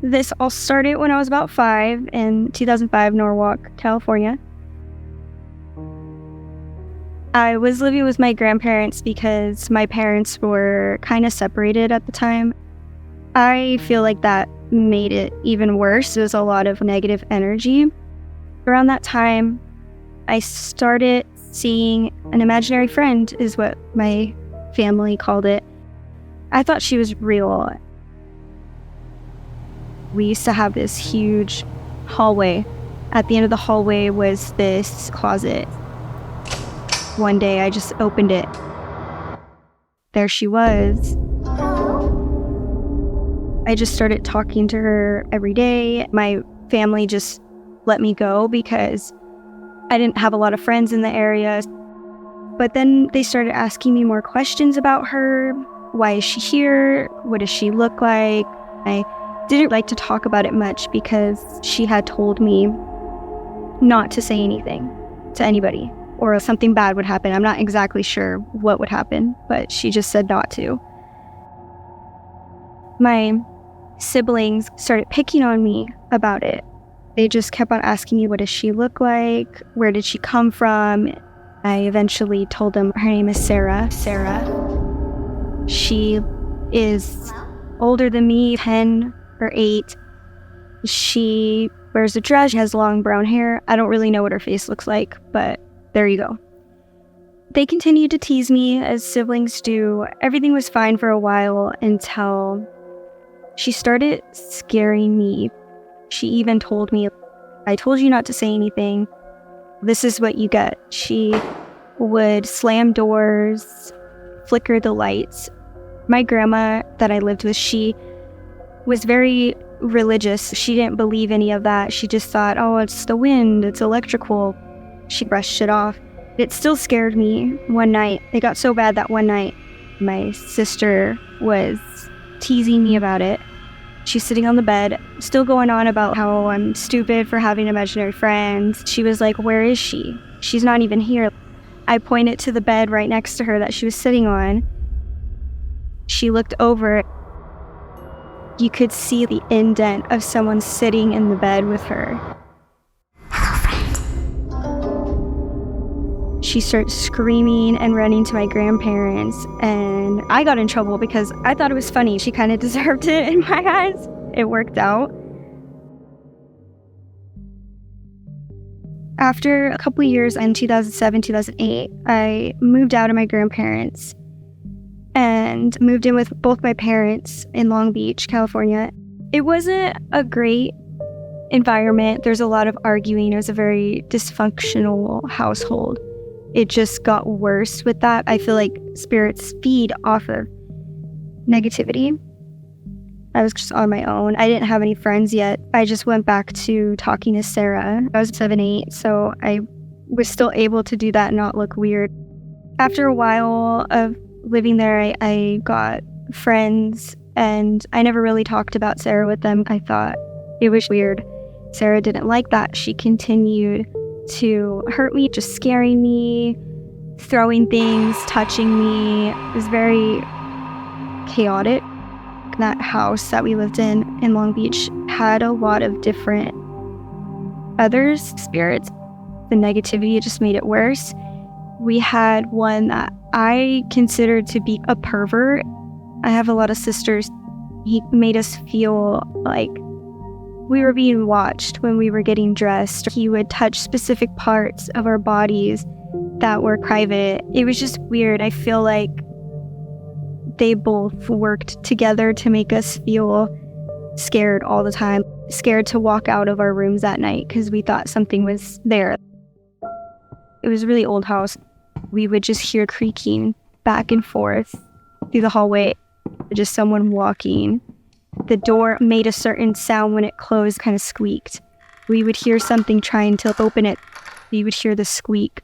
This all started when I was about 5 in 2005, Norwalk, California. I was living with my grandparents because my parents were kind of separated at the time. I feel like that made it even worse. There was a lot of negative energy. Around that time, I started seeing an imaginary friend, is what my family called it. I thought she was real. We used to have this huge hallway. At the end of the hallway was this closet. One day I just opened it. There she was. I just started talking to her every day. My family just let me go because I didn't have a lot of friends in the area. But then they started asking me more questions about her. Why is she here? What does she look like? I didn't like to talk about it much because she had told me not to say anything to anybody or something bad would happen. I'm not exactly sure what would happen, but she just said not to. My siblings started picking on me about it. They just kept on asking me, what does she look like? Where did she come from? I eventually told them her name is Sarah. She is older than me, 10 or 8. She wears a dress, she has long brown hair. I don't really know what her face looks like, but there you go. They continued to tease me as siblings do. Everything was fine for a while until she started scaring me. She even told me, I told you not to say anything. This is what you get. She would slam doors, flicker the lights. My grandma that I lived with, she was very religious. She didn't believe any of that. She just thought, oh, it's the wind, it's electrical. She brushed it off. It still scared me one night. It got so bad that one night my sister was teasing me about it. She's sitting on the bed, still going on about how I'm stupid for having imaginary friends. She was like, where is she? She's not even here. I pointed to the bed right next to her that she was sitting on. She looked over. You could see the indent of someone sitting in the bed with her. Hello, friend. She started screaming and running to my grandparents, and I got in trouble because I thought it was funny. She kind of deserved it in my eyes. It worked out. After a couple of years in 2007, 2008, I moved out of my grandparents and moved in with both my parents in Long Beach, California. It wasn't a great environment. There's a lot of arguing. It was a very dysfunctional household. It just got worse with that. I feel like spirits feed off of negativity. I was just on my own. I didn't have any friends yet. I just went back to talking to Sarah. I was 7, 8, so I was still able to do that and not look weird. After a while of living there, I got friends, and I never really talked about Sarah with them. I thought it was weird. Sarah didn't like that. She continued to hurt me, just scaring me, throwing things, touching me. It was very chaotic. That house that we lived in Long Beach had a lot of different other spirits. The negativity just made it worse. We had one that I considered to be a pervert. I have a lot of sisters. He made us feel like we were being watched when we were getting dressed. He would touch specific parts of our bodies that were private. It was just weird. I feel like they both worked together to make us feel scared all the time, scared to walk out of our rooms at night because we thought something was there. It was a really old house. We would just hear creaking back and forth through the hallway, just someone walking. The door made a certain sound when it closed, kind of squeaked. We would hear something trying to open it. We would hear the squeak.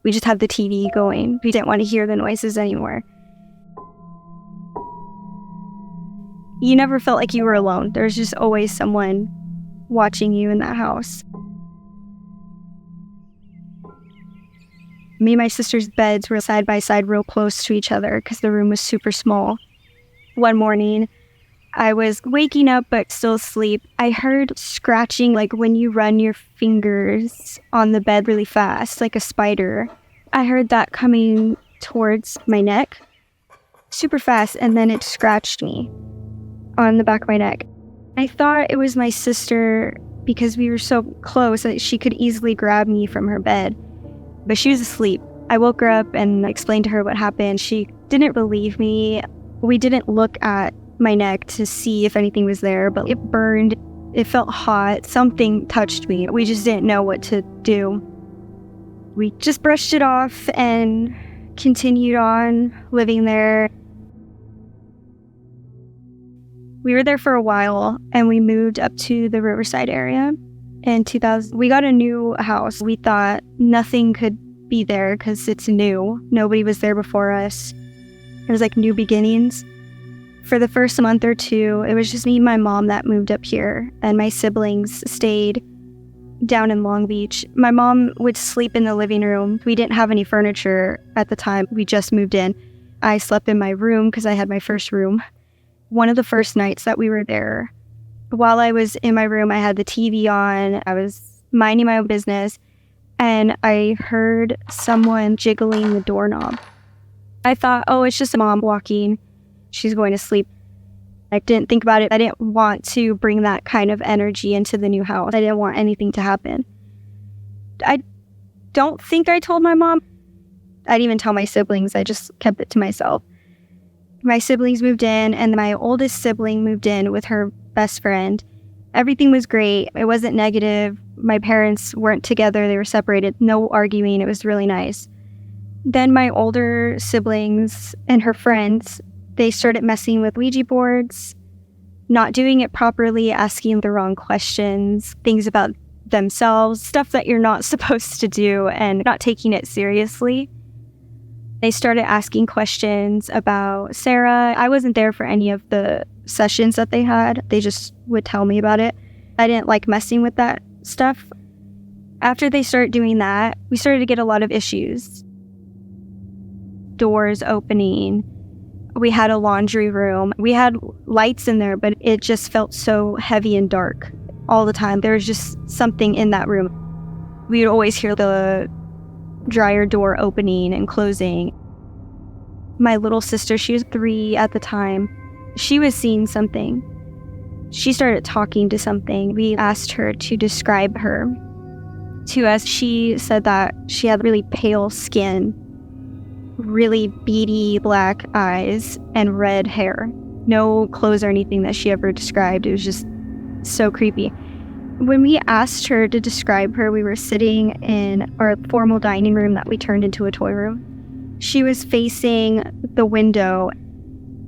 We just had the TV going. We didn't want to hear the noises anymore. You never felt like you were alone. There was just always someone watching you in that house. Me and my sister's beds were side by side real close to each other because the room was super small. One morning, I was waking up but still asleep. I heard scratching, like when you run your fingers on the bed really fast, like a spider. I heard that coming towards my neck super fast, and then it scratched me on the back of my neck. I thought it was my sister because we were so close that she could easily grab me from her bed, but she was asleep. I woke her up and explained to her what happened. She didn't believe me. We didn't look at my neck to see if anything was there, but it burned. It felt hot. Something touched me. We just didn't know what to do. We just brushed it off and continued on living there. We were there for a while, and we moved up to the Riverside area. In 2000, we got a new house. We thought nothing could be there because it's new. Nobody was there before us. It was like new beginnings. For the first month or two, it was just me and my mom that moved up here, and my siblings stayed down in Long Beach. My mom would sleep in the living room. We didn't have any furniture at the time. We just moved in. I slept in my room because I had my first room. One of the first nights that we were there, while I was in my room, I had the TV on. I was minding my own business, and I heard someone jiggling the doorknob. I thought, oh, it's just mom walking. She's going to sleep. I didn't think about it. I didn't want to bring that kind of energy into the new house. I didn't want anything to happen. I don't think I told my mom. I didn't even tell my siblings. I just kept it to myself. My siblings moved in, and my oldest sibling moved in with her best friend. Everything was great. It wasn't negative. My parents weren't together. They were separated. No arguing. It was really nice. Then my older siblings and her friends, they started messing with Ouija boards, not doing it properly, asking the wrong questions, things about themselves, stuff that you're not supposed to do, and not taking it seriously. They started asking questions about Sarah. I wasn't there for any of the sessions that they had. They just would tell me about it. I didn't like messing with that stuff. After they started doing that, we started to get a lot of issues. Doors opening. We had a laundry room. We had lights in there, but it just felt so heavy and dark all the time. There was just something in that room. We would always hear the dryer door opening and closing. My little sister, she was 3 at the time. She was seeing something. She started talking to something. We asked her to describe her to us. She said that she had really pale skin, really beady black eyes, and red hair. No clothes or anything that she ever described. It was just so creepy. When we asked her to describe her, we were sitting in our formal dining room that we turned into a toy room. She was facing the window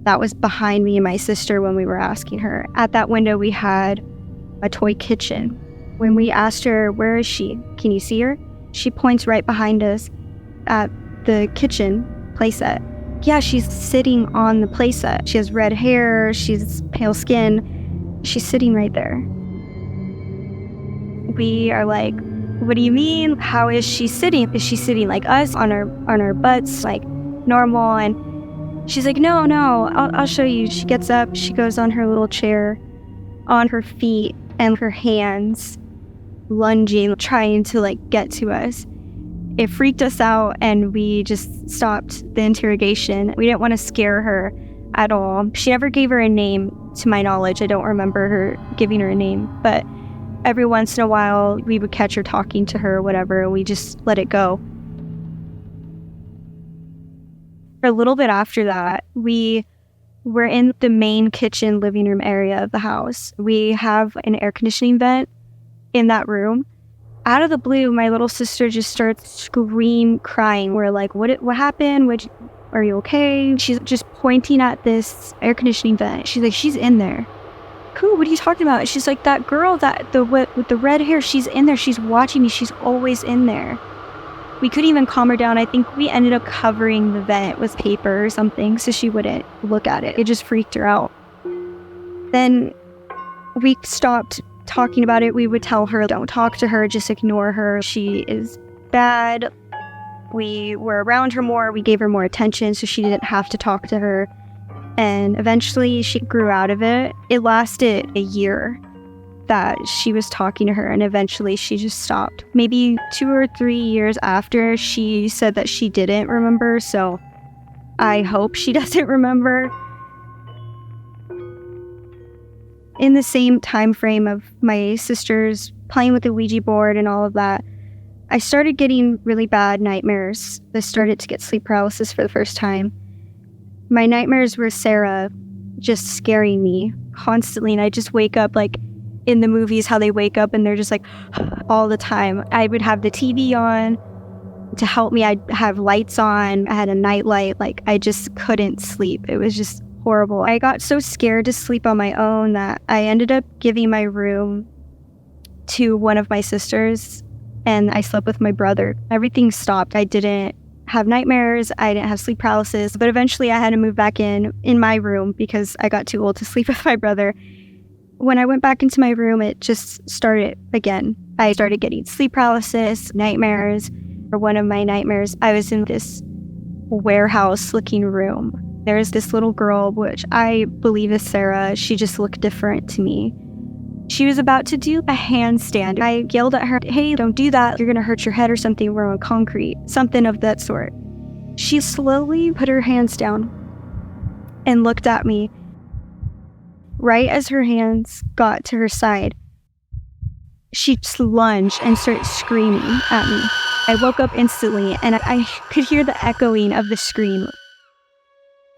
that was behind me and my sister when we were asking her. At that window, we had a toy kitchen. When we asked her, where is she? Can you see her? She points right behind us at the kitchen playset. Yeah, she's sitting on the playset. She has red hair. She's pale skin. She's sitting right there. We are like, what do you mean? How is she sitting? Is she sitting like us on our butts, like normal? And she's like, no, I'll show you. She gets up, she goes on her little chair, on her feet and her hands, lunging, trying to like get to us. It freaked us out, and we just stopped the interrogation. We didn't want to scare her at all. She never gave her a name, to my knowledge. I don't remember her giving her a name, but every once in a while, we would catch her talking to her or whatever, and we just let it go. A little bit after that, we were in the main kitchen living room area of the house. We have an air conditioning vent in that room. Out of the blue, my little sister just starts crying. We're like, what happened? Are you okay? She's just pointing at this air conditioning vent. She's like, she's in there. Cool, what are you talking about? She's like, that girl with the red hair, she's in there. She's watching me. She's always in there. We couldn't even calm her down. I think we ended up covering the vent with paper or something so she wouldn't look at it. It just freaked her out. Then we stopped talking about it. We would tell her, don't talk to her, just ignore her. She is bad. We were around her more. We gave her more attention so she didn't have to talk to her. And eventually she grew out of it. It lasted a year that she was talking to her, and eventually she just stopped. Maybe 2 or 3 years after, she said that she didn't remember, so I hope she doesn't remember. In the same time frame of my sisters playing with the Ouija board and all of that, I started getting really bad nightmares. I started to get sleep paralysis for the first time. My nightmares were Sarah just scaring me constantly, and I just wake up like in the movies, how they wake up and they're just like all the time. I would have the TV on to help me. I'd have lights on. I had a nightlight. Like, I just couldn't sleep. It was just horrible. I got so scared to sleep on my own that I ended up giving my room to one of my sisters, and I slept with my brother. Everything stopped. I didn't have nightmares. I didn't have sleep paralysis, but eventually I had to move back in my room because I got too old to sleep with my brother. When I went back into my room, it just started again. I started getting sleep paralysis, nightmares. For one of my nightmares, I was in this warehouse-looking room. There's this little girl, which I believe is Sarah. She just looked different to me. She was about to do a handstand. I yelled at her, "Hey, don't do that. You're going to hurt your head or something. We're on concrete." Something of that sort. She slowly put her hands down and looked at me. Right as her hands got to her side, she just lunged and started screaming at me. I woke up instantly, and I could hear the echoing of the scream.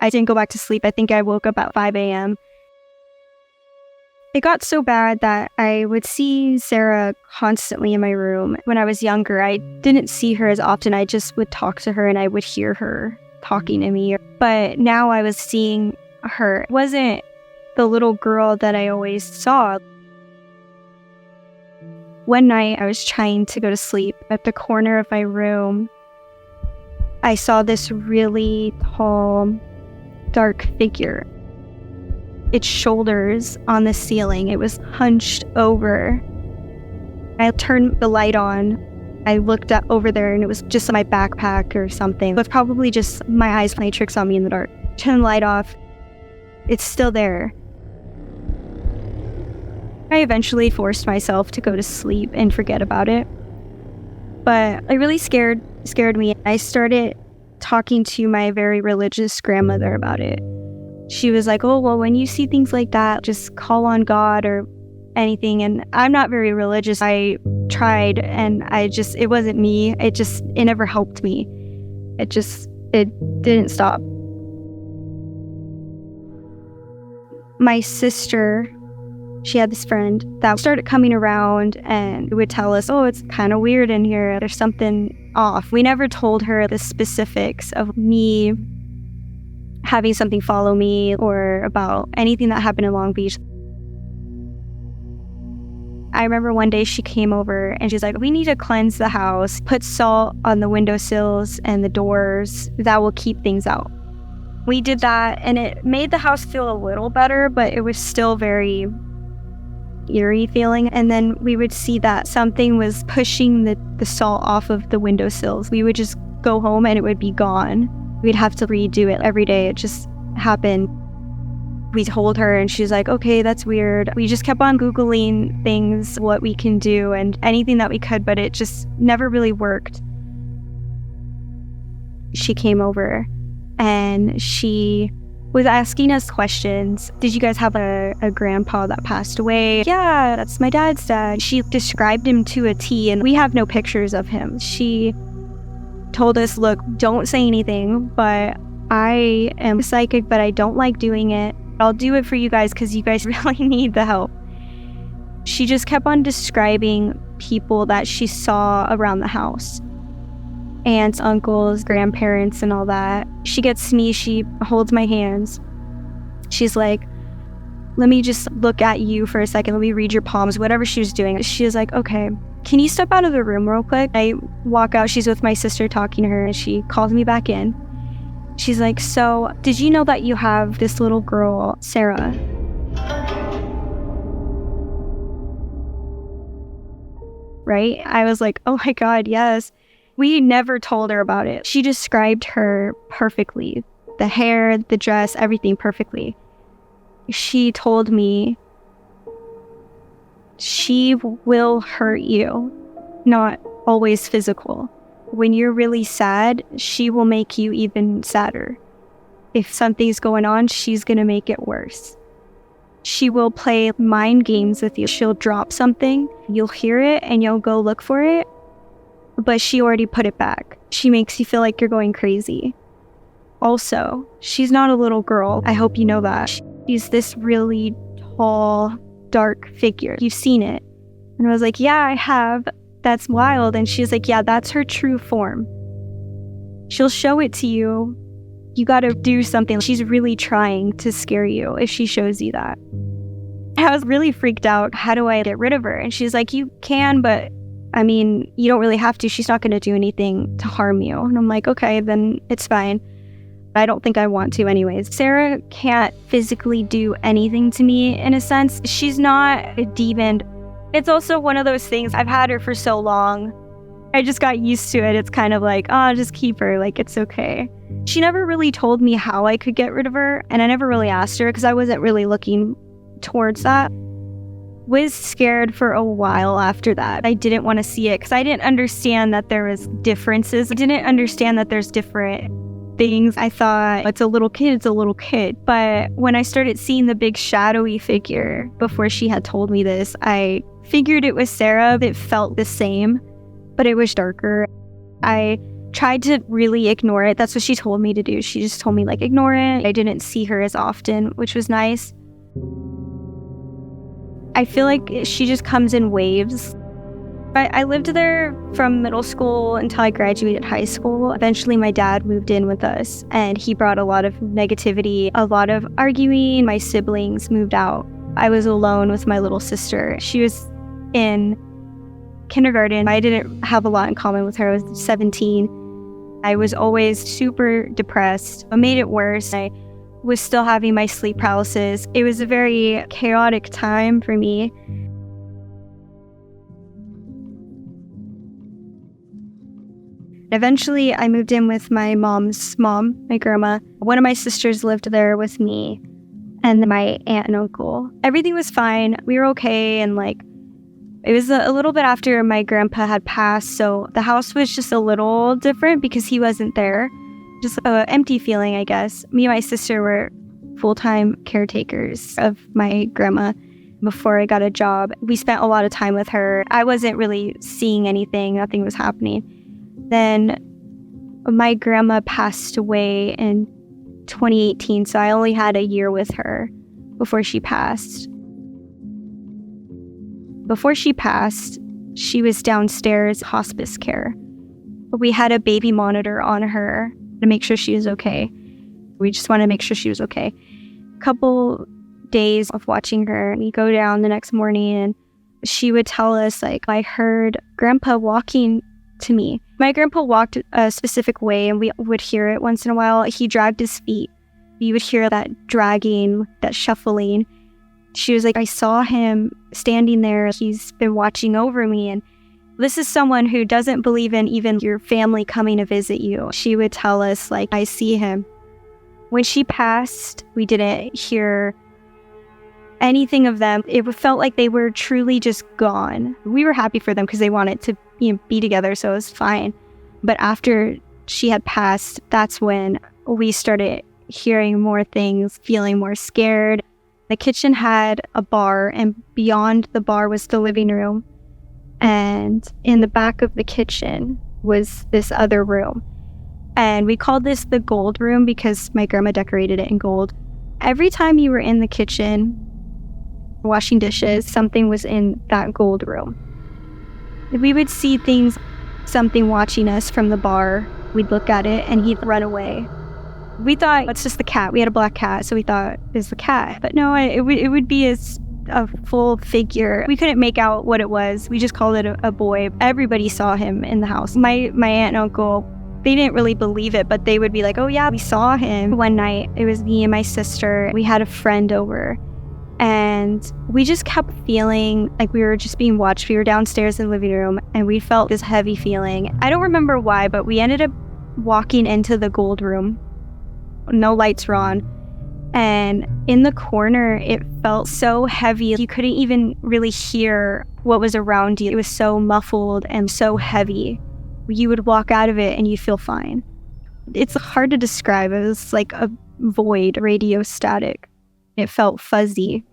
I didn't go back to sleep. I think I woke up at 5 a.m. It got so bad that I would see Sarah constantly in my room. When I was younger, I didn't see her as often. I just would talk to her and I would hear her talking to me. But now I was seeing her. It wasn't the little girl that I always saw. One night, I was trying to go to sleep. At the corner of my room, I saw this really tall, dark figure. Its shoulders on the ceiling. It was hunched over. I turned the light on. I looked up over there, and it was just my backpack or something. It was probably just my eyes playing tricks on me in the dark. Turn the light off. It's still there. I eventually forced myself to go to sleep and forget about it. But it really scared me. I started talking to my very religious grandmother about it. She was like, "Oh, well, when you see things like that, just call on God or anything." And I'm not very religious. I tried, and it wasn't me. It never helped me. It didn't stop. My sister, she had this friend that started coming around and would tell us, "Oh, it's kind of weird in here. There's something off." We never told her the specifics of me having something follow me or about anything that happened in Long Beach. I remember one day she came over and she's like, "We need to cleanse the house. Put salt on the windowsills and the doors. That will keep things out." We did that, and it made the house feel a little better, but it was still very eerie feeling. And then we would see that something was pushing the salt off of the windowsills. We would just go home and it would be gone. We'd have to redo it every day. It just happened. We told her, and she's like, "Okay, that's weird." We just kept on Googling things, what we can do and anything that we could, but it just never really worked. She came over and she was asking us questions. "Did you guys have a grandpa that passed away?" "Yeah, that's my dad's dad." She described him to a T, and we have no pictures of him. She told us, "Look, don't say anything, but I am psychic, but I don't like doing it. I'll do it for you guys because you guys really need the help." She just kept on describing people that she saw around the house. Aunts, uncles, grandparents, and all that. She gets me, she holds my hands. She's like, "Let me just look at you for a second. Let me read your palms," whatever she was doing. She was like, "Okay, can you step out of the room real quick?" I walk out. She's with my sister talking to her, and she calls me back in. She's like, "So, did you know that you have this little girl, Sarah?" Right? I was like, "Oh my God, yes." We never told her about it. She described her perfectly. the hair, the dress, everything perfectly. She told me, she will hurt you, not always physical. When you're really sad, she will make you even sadder. If something's going on, she's going to make it worse. She will play mind games with you. She'll drop something, you'll hear it, and you'll go look for it, but she already put it back. She makes you feel like you're going crazy. Also, she's not a little girl. I hope you know that. She's this really tall, dark figure. You've seen it. And I was like, yeah, I have. That's wild. And she's like, yeah, that's her true form. She'll show it to you. You got to do something. She's really trying to scare you if she shows you that. I was really freaked out. How do I get rid of her? And she's like, you can, but I mean, you don't really have to. She's not going to do anything to harm you. And I'm like, okay, then it's fine. I don't think I want to anyways. Sarah can't physically do anything to me in a sense. She's not a demon. It's also one of those things, I've had her for so long. I just got used to it. It's kind of like, oh, just keep her. Like, it's okay. She never really told me how I could get rid of her. And I never really asked her because I wasn't really looking towards that. Was scared for a while after that. I didn't want to see it because I didn't understand that there was differences. I didn't understand that there's different things. I thought, it's a little kid, it's a little kid. But when I started seeing the big shadowy figure before she had told me this, I figured it was Sarah. It felt the same, but it was darker. I tried to really ignore it. That's what she told me to do. She just told me, like, ignore it. I didn't see her as often, which was nice. I feel like she just comes in waves. I lived there from middle school until I graduated high school. Eventually, my dad moved in with us, and he brought a lot of negativity, a lot of arguing. My siblings moved out. I was alone with my little sister. She was in kindergarten. I didn't have a lot in common with her. I was 17. I was always super depressed. It made it worse. I was still having my sleep paralysis. It was a very chaotic time for me. Eventually, I moved in with my mom's mom, my grandma. One of my sisters lived there with me, and my aunt and uncle. Everything was fine. We were okay, and it was a little bit after my grandpa had passed, so the house was just a little different because he wasn't there. Just an empty feeling, I guess. Me and my sister were full-time caretakers of my grandma before I got a job. We spent a lot of time with her. I wasn't really seeing anything. Nothing was happening. Then my grandma passed away in 2018, so I only had a year with her before she passed. Before she passed, she was downstairs hospice care. We had a baby monitor on her to make sure she was okay. We just wanted to make sure she was okay. A couple days of watching her, we go down the next morning and she would tell us, I heard Grandpa walking to me. My grandpa walked a specific way and we would hear it once in a while. He dragged his feet. You would hear that dragging, that shuffling. She was like, I saw him standing there. He's been watching over me. And this is someone who doesn't believe in even your family coming to visit you. She would tell us, I see him. When she passed, we didn't hear anything of them. It felt like they were truly just gone. We were happy for them because they wanted to be together, so it was fine. But after she had passed, that's when we started hearing more things, feeling more scared. The kitchen had a bar, and beyond the bar was the living room. And in the back of the kitchen was this other room. And we called this the gold room because my grandma decorated it in gold. Every time you were in the kitchen washing dishes, something was in that gold room. We would see things, something watching us from the bar. We'd look at it and he'd run away. We thought, it's just the cat. We had a black cat, so we thought it's the cat. But no, it would be a full figure. We couldn't make out what it was. We just called it a boy. Everybody saw him in the house. My aunt and uncle, they didn't really believe it, but they would be like, oh yeah, we saw him. One night, it was me and my sister. We had a friend over. And we just kept feeling like we were just being watched. We were downstairs in the living room and we felt this heavy feeling. I don't remember why, but we ended up walking into the gold room. No lights were on. And in the corner, it felt so heavy. You couldn't even really hear what was around you. It was so muffled and so heavy. You would walk out of it and you'd feel fine. It's hard to describe. It was like a void, radio static. It felt fuzzy.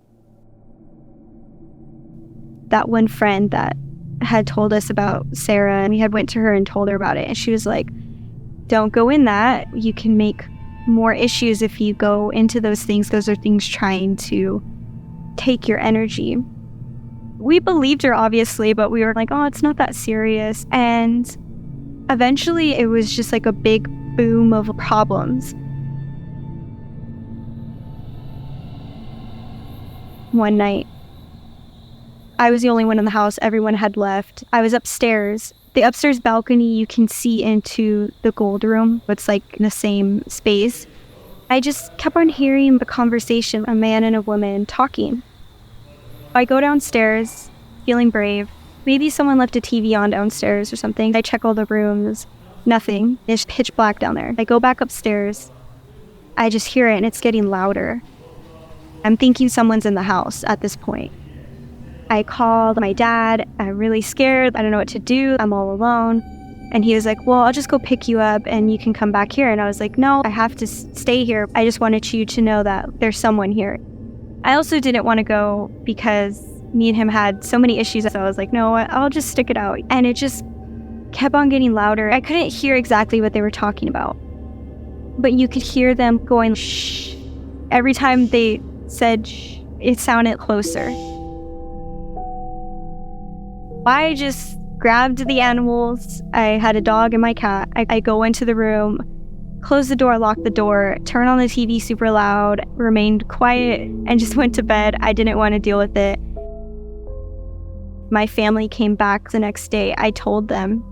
That one friend that had told us about Sarah, and we had went to her and told her about it, and she was like, don't go in that. You can make more issues if you go into those things. Those are things trying to take your energy. We believed her, obviously, but we were like, oh, it's not that serious. And eventually it was just like a big boom of problems. One night, I was the only one in the house. Everyone had left. I was upstairs. The upstairs balcony, you can see into the gold room. It's like in the same space. I just kept on hearing the conversation, a man and a woman talking. I go downstairs, feeling brave. Maybe someone left a TV on downstairs or something. I check all the rooms. Nothing. It's pitch black down there. I go back upstairs. I just hear it, and it's getting louder. I'm thinking someone's in the house at this point. I called my dad. I'm really scared. I don't know what to do. I'm all alone. And he was like, well, I'll just go pick you up and you can come back here. And I was like, no, I have to stay here. I just wanted you to know that there's someone here. I also didn't want to go because me and him had so many issues. So I was like, no, I'll just stick it out. And it just kept on getting louder. I couldn't hear exactly what they were talking about, but you could hear them going, shh. Every time they said shh, it sounded closer. I just grabbed the animals. I had a dog and my cat. I go into the room, close the door, lock the door, turn on the TV super loud, remained quiet, and just went to bed. I didn't want to deal with it. My family came back the next day. I told them.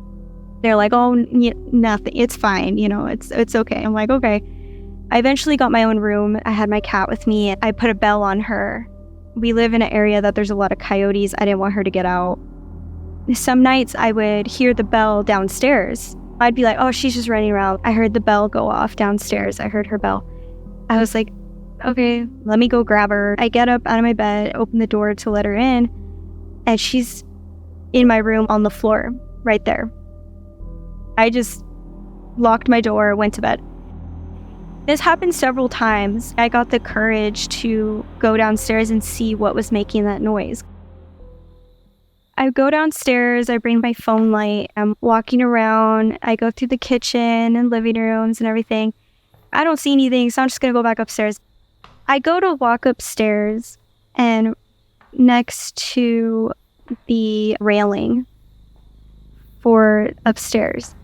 They're like, oh, nothing. It's fine. It's okay. I'm like, okay. I eventually got my own room. I had my cat with me. I put a bell on her. We live in an area that there's a lot of coyotes. I didn't want her to get out. Some nights I would hear the bell downstairs. I'd be like, oh, she's just running around. I heard the bell go off downstairs. I heard her bell. I was like, okay, let me go grab her. I get up out of my bed, open the door to let her in, and she's in my room on the floor right there. I just locked my door, went to bed. This happened several times. I got the courage to go downstairs and see what was making that noise. I go downstairs, I bring my phone light, I'm walking around, I go through the kitchen and living rooms and everything. I don't see anything, so I'm just gonna go back upstairs. I go to walk upstairs, and next to the railing for upstairs,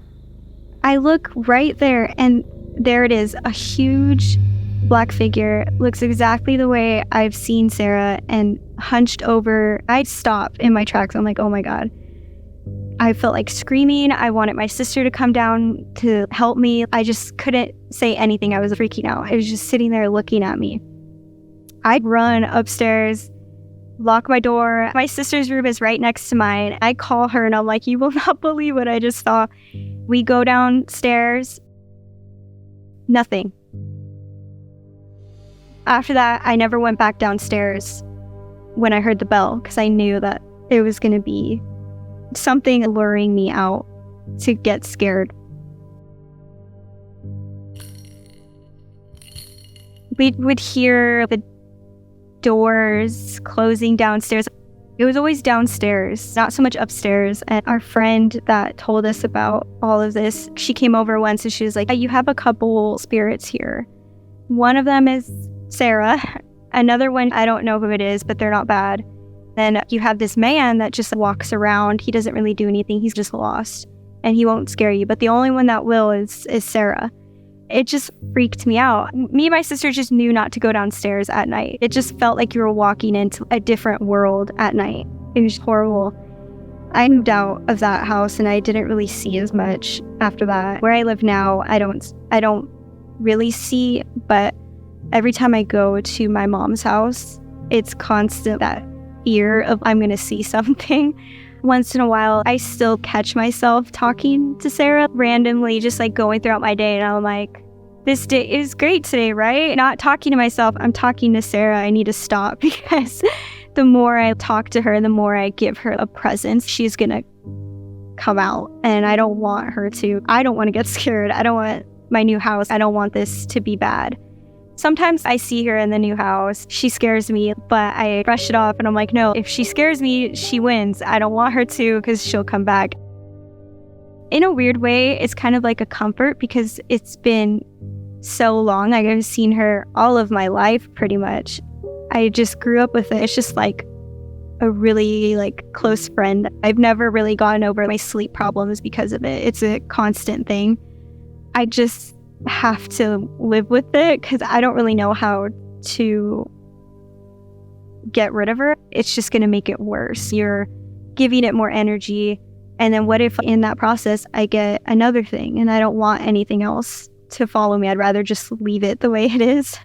I look right there, and there it is, a huge black figure, looks exactly the way I've seen Sarah, and hunched over. I'd stop in my tracks. I'm like, oh my God. I felt like screaming. I wanted my sister to come down to help me. I just couldn't say anything. I was freaking out. I was just sitting there looking at me. I'd run upstairs, lock my door. My sister's room is right next to mine. I call her and I'm like, you will not believe what I just saw. We go downstairs. Nothing. After that, I never went back downstairs when I heard the bell because I knew that it was going to be something luring me out to get scared. We would hear the doors closing downstairs. It was always downstairs, not so much upstairs. And our friend that told us about all of this, she came over once and she was like, you have a couple spirits here. One of them is Sarah. Another one, I don't know who it is, but they're not bad. Then you have this man that just walks around. He doesn't really do anything. He's just lost and he won't scare you. But the only one that will is Sarah. It just freaked me out. Me and my sister just knew not to go downstairs at night. It just felt like you were walking into a different world at night. It was horrible. I moved out of that house and I didn't really see as much after that. Where I live now, I don't really see, but every time I go to my mom's house, it's constant that fear of I'm going to see something. Once in a while, I still catch myself talking to Sarah randomly, just like going throughout my day. And I'm like, this day is great today, right? Not talking to myself, I'm talking to Sarah. I need to stop because the more I talk to her, the more I give her a presence, she's going to come out. And I don't want her to. I don't want to get scared. I don't want my new house. I don't want this to be bad. Sometimes I see her in the new house. She scares me, but I brush it off and I'm like, no, if she scares me, she wins. I don't want her to because she'll come back. In a weird way, it's kind of like a comfort because it's been so long. Like I've seen her all of my life pretty much. I just grew up with it. It's just like a really like close friend. I've never really gotten over my sleep problems because of it. It's a constant thing. I just have to live with it because I don't really know how to get rid of her. It's just going to make it worse. You're giving it more energy. And then what if in that process I get another thing and I don't want anything else to follow me? I'd rather just leave it the way it is.